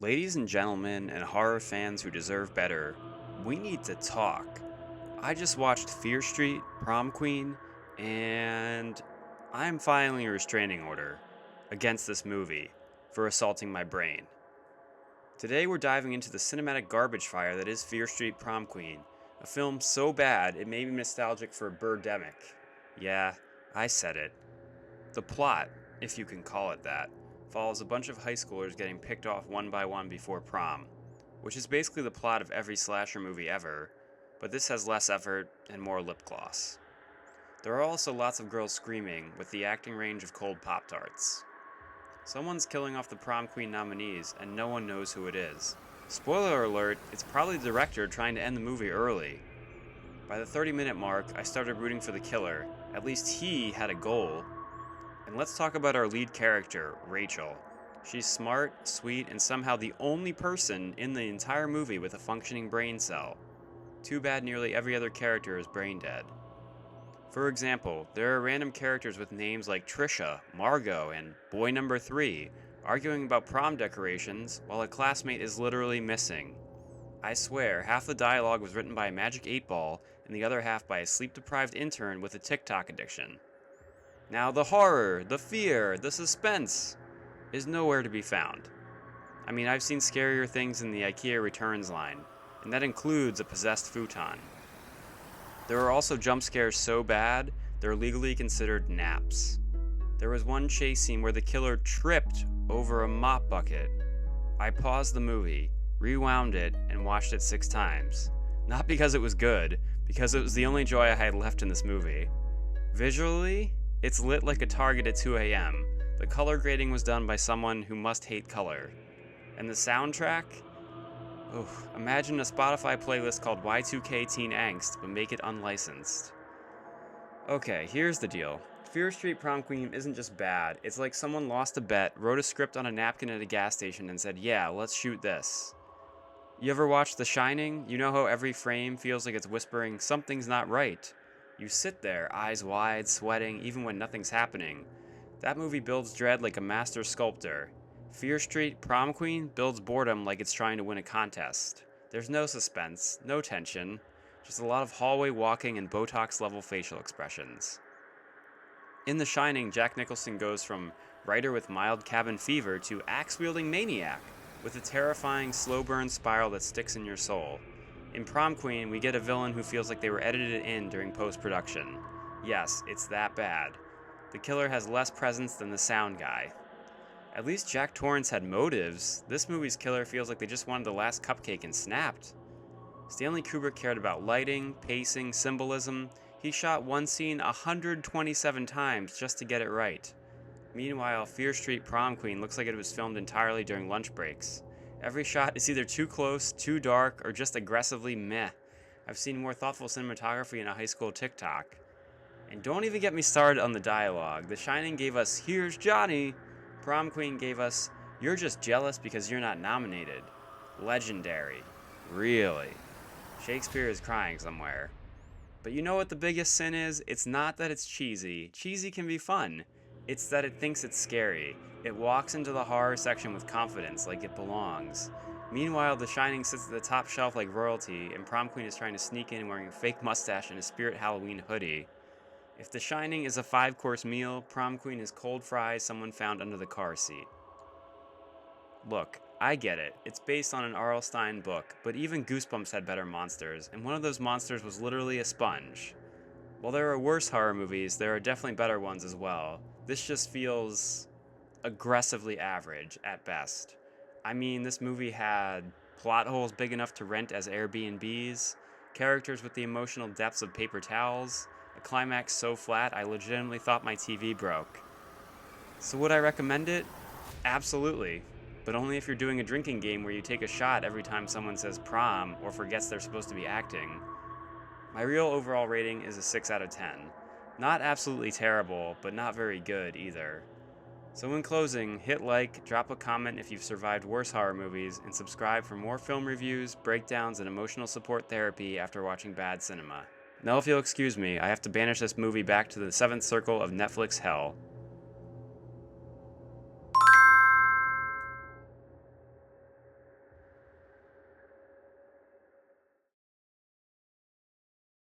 Ladies and gentlemen, and horror fans who deserve better, we need to talk. I just watched Fear Street, Prom Queen, and I'm filing a restraining order against this movie for assaulting my brain. Today we're diving into the cinematic garbage fire that is Fear Street, Prom Queen, a film so bad it made me nostalgic for Birdemic. Yeah, I said it. The plot, if you can call it that, follows a bunch of high schoolers getting picked off one by one before prom, which is basically the plot of every slasher movie ever, but this has less effort and more lip gloss. There are also lots of girls screaming, with the acting range of cold Pop Tarts. Someone's killing off the prom queen nominees, and no one knows who it is. Spoiler alert, it's probably the director trying to end the movie early. By the 30-minute mark, I started rooting for the killer. At least he had a goal. And let's talk about our lead character, Rachel. She's smart, sweet, and somehow the only person in the entire movie with a functioning brain cell. Too bad nearly every other character is brain dead. For example, there are random characters with names like Trisha, Margot, and Boy Number 3 arguing about prom decorations while a classmate is literally missing. I swear, half the dialogue was written by a magic 8-ball and the other half by a sleep-deprived intern with a TikTok addiction. Now the horror, the fear, the suspense is nowhere to be found. I mean, I've seen scarier things in the IKEA returns line, and that includes a possessed futon. There are also jump scares so bad, they're legally considered naps. There was one chase scene where the killer tripped over a mop bucket. I paused the movie, rewound it, and watched it 6 times. Not because it was good, because it was the only joy I had left in this movie. Visually, it's lit like a Target at 2 a.m. The color grading was done by someone who must hate color. And the soundtrack? Imagine a Spotify playlist called Y2K Teen Angst, but make it unlicensed. Okay, here's the deal. Fear Street Prom Queen isn't just bad, it's like someone lost a bet, wrote a script on a napkin at a gas station, and said, yeah, let's shoot this. You ever watch The Shining? You know how every frame feels like it's whispering, something's not right. You sit there, eyes wide, sweating, even when nothing's happening. That movie builds dread like a master sculptor. Fear Street Prom Queen builds boredom like it's trying to win a contest. There's no suspense, no tension, just a lot of hallway walking and Botox-level facial expressions. In The Shining, Jack Nicholson goes from writer with mild cabin fever to axe-wielding maniac, with a terrifying slow burn spiral that sticks in your soul. In Prom Queen, we get a villain who feels like they were edited in during post-production. Yes, it's that bad. The killer has less presence than the sound guy. At least Jack Torrance had motives. This movie's killer feels like they just wanted the last cupcake and snapped. Stanley Kubrick cared about lighting, pacing, symbolism. He shot one scene 127 times just to get it right. Meanwhile, Fear Street Prom Queen looks like it was filmed entirely during lunch breaks. Every shot is either too close, too dark, or just aggressively meh. I've seen more thoughtful cinematography in a high school TikTok. And don't even get me started on the dialogue. The Shining gave us, here's Johnny. Prom Queen gave us, you're just jealous because you're not nominated. Legendary. Really. Shakespeare is crying somewhere. But you know what the biggest sin is? It's not that it's cheesy. Cheesy can be fun. It's that it thinks it's scary. It walks into the horror section with confidence, like it belongs. Meanwhile, The Shining sits at the top shelf like royalty, and Prom Queen is trying to sneak in wearing a fake mustache and a Spirit Halloween hoodie. If The Shining is a 5-course meal, Prom Queen is cold fries someone found under the car seat. Look, I get it. It's based on an R.L. Stine book, but even Goosebumps had better monsters, and one of those monsters was literally a sponge. While there are worse horror movies, there are definitely better ones as well. This just feels aggressively average at best. I mean, this movie had plot holes big enough to rent as Airbnbs, characters with the emotional depths of paper towels, a climax so flat I legitimately thought my TV broke. So would I recommend it? Absolutely. But only if you're doing a drinking game where you take a shot every time someone says prom or forgets they're supposed to be acting. My real overall rating is a 6 out of 10. Not absolutely terrible, but not very good either. So in closing, hit like, drop a comment if you've survived worse horror movies, and subscribe for more film reviews, breakdowns, and emotional support therapy after watching bad cinema. Now if you'll excuse me, I have to banish this movie back to the 7th circle of Netflix hell.